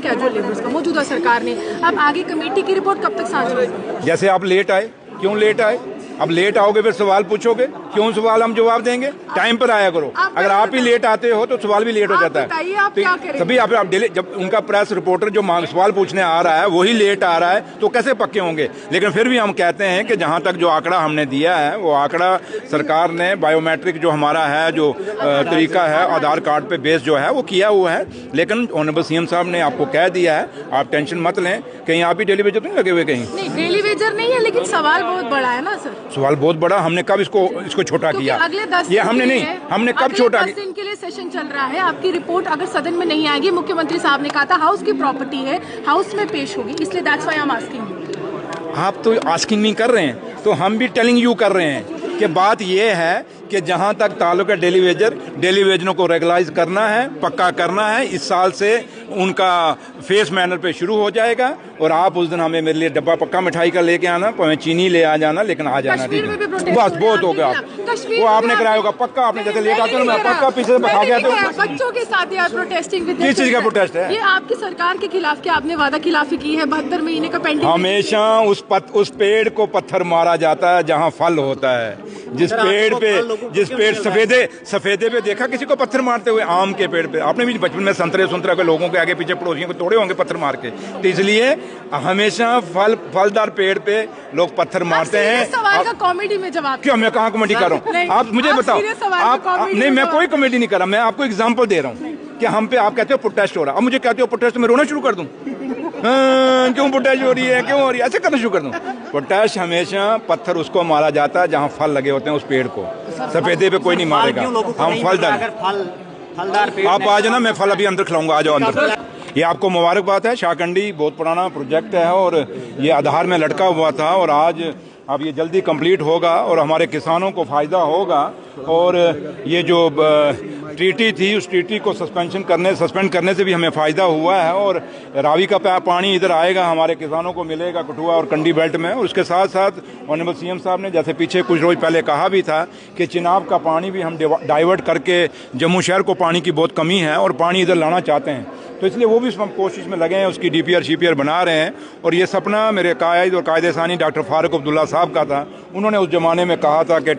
Casual labours का मौजूदा सरकार ने। अब आगे कमेटी की रिपोर्ट कब तक साझा होगी? जैसे आप लेट आए, क्यों लेट आए? अब लेट आओगे फिर सवाल पूछोगे, क्यों सवाल हम जवाब देंगे? टाइम पर आया करो। अगर आप ही लेट आते हो तो सवाल भी लेट हो जाता है। आप क्या करें? तभी आप डेली जब उनका प्रेस रिपोर्टर जो सवाल पूछने आ रहा है वही लेट आ रहा है तो कैसे पक्के होंगे? लेकिन फिर भी हम कहते हैं कि जहां तक जो आंकड़ा हमने दिया है वो आंकड़ा सरकार ने बायोमेट्रिक जो हमारा है जो तरीका है आधार कार्ड पे बेस जो है वो किया हुआ है। लेकिन ऑनरेबल सीएम साहब ने आपको कह दिया है, आप टेंशन मत लें। कहीं आप ही डेली वेजर तो नहीं लगे हुए? कहीं नहीं, डेली वेजर नहीं है, लेकिन सवाल बहुत बड़ा है ना सर। सवाल बहुत बड़ा। हमने कब इसको छोटा किया? अगले 10 ये हमने नहीं, हमने कब छोटा किया? 10 दिन के लिए सेशन चल रहा है। आपकी रिपोर्ट अगर सदन में नहीं आएगी, मुख्यमंत्री साहब ने कहा था हाउस की प्रॉपर्टी है, हाउस में पेश होगी, इसलिए that's why I am asking. आप तो आस्किंग नहीं कर रहे हैं, तो हम भी टेलिंग यू कर रहे हैं कि बात ये है कि जहां तक ताल्लुक है डेली वेजरों को रेगुलाइज करना है, पक्का करना है। इस साल से उनका फेस मैनर पे शुरू हो जाएगा और आप उस दिन हमें मेरे लिए डब्बा पक्का मिठाई का लेके आना, चीनी ले आ जाना, लेकिन आ जाना। ठीक है, बस बहुत हो गया। वो आपने कराया होगा पक्का। आपने जैसे लेकर आते हो मैं पक्का पीछे खा गया। तो बच्चों के साथ यार प्रोटेस्टिंग किस चीज का प्रोटेस्ट है? ये आपकी सरकार के खिलाफ क्या आपने वादा खिलाफी की है? 72 महीने का पेंडिंग। हमेशा उस पेड़ को पत्थर मारा जाता है जहाँ फल होता है। जिस पेड़ सफेदे पे देखा किसी को पत्थर मारते हुए? आम के पेड़ पे। आपने भी बचपन में संतरे के लोगों के आगे पीछे पड़ोसियों को तोड़े होंगे पत्थर मार के। तो इसलिए हमेशा फलदार पेड़ पे लोग पत्थर मारते हैं। सवाल का कॉमेडी में जवाब क्यों? मैं कहाँ कॉमेडी कर रहा हूँ? आप मुझे बताओ। नहीं, मैं कोई कॉमेडी नहीं कर रहा। मैं आपको एग्जाम्पल दे रहा हूँ कि हम पे आप कहते हो प्रोटेस्ट हो रहा है। अब मुझे कहते हो प्रोटेस्ट में रोना शुरू कर दूं? क्यों प्रोटेस्ट हो रही है, क्यों हो रही है? ऐसे करना शुरू कर दूं? प्रोटेस्ट हमेशा पत्थर उसको मारा जाता है जहाँ फल लगे होते हैं उस पेड़ को। सफेदे पे कोई नहीं मारेगा। हम फलदार आप आ जाना, मैं फल अभी अंदर खिलाऊंगा। आ जाओ अंदर। ये आपको मुबारकबाद है। शाहकंडी बहुत पुराना प्रोजेक्ट है और ये आधार में लटका हुआ था और आज अब ये जल्दी कंप्लीट होगा और हमारे किसानों को फ़ायदा होगा। और ये जो ट्रीटी थी उस ट्रीटी को सस्पेंड करने से भी हमें फ़ायदा हुआ है और रावी का पानी इधर आएगा, हमारे किसानों को मिलेगा कठुआ और कंडी बेल्ट में। और उसके साथ साथ ऑनरेबल सीएम साहब ने जैसे पीछे कुछ रोज पहले कहा भी था कि चिनाब का पानी भी हम डाइवर्ट करके जम्मू शहर को पानी की बहुत कमी है और पानी इधर लाना चाहते हैं। तो इसलिए वो भी हम कोशिश में लगे हैं, उसकी डीपीआर शीपीआर बना रहे हैं। और ये सपना मेरे कायद और कायदे सानी डॉक्टर फारूक अब्दुल्ला साहब का था। उन्होंने उस ज़माने में कहा था कि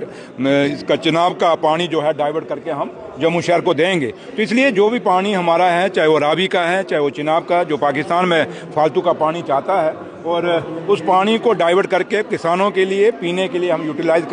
इसका चिनाब का पानी जो है डाइवर्ट करके हम जम्मू शहर को देंगे। तो इसलिए जो भी पानी हमारा है, चाहे वो रावी का है, चाहे वो चिनाब का, जो पाकिस्तान में फालतू का पानी चाहता है, और उस पानी को डाइवर्ट करके किसानों के लिए पीने के लिए हम यूटिलाइज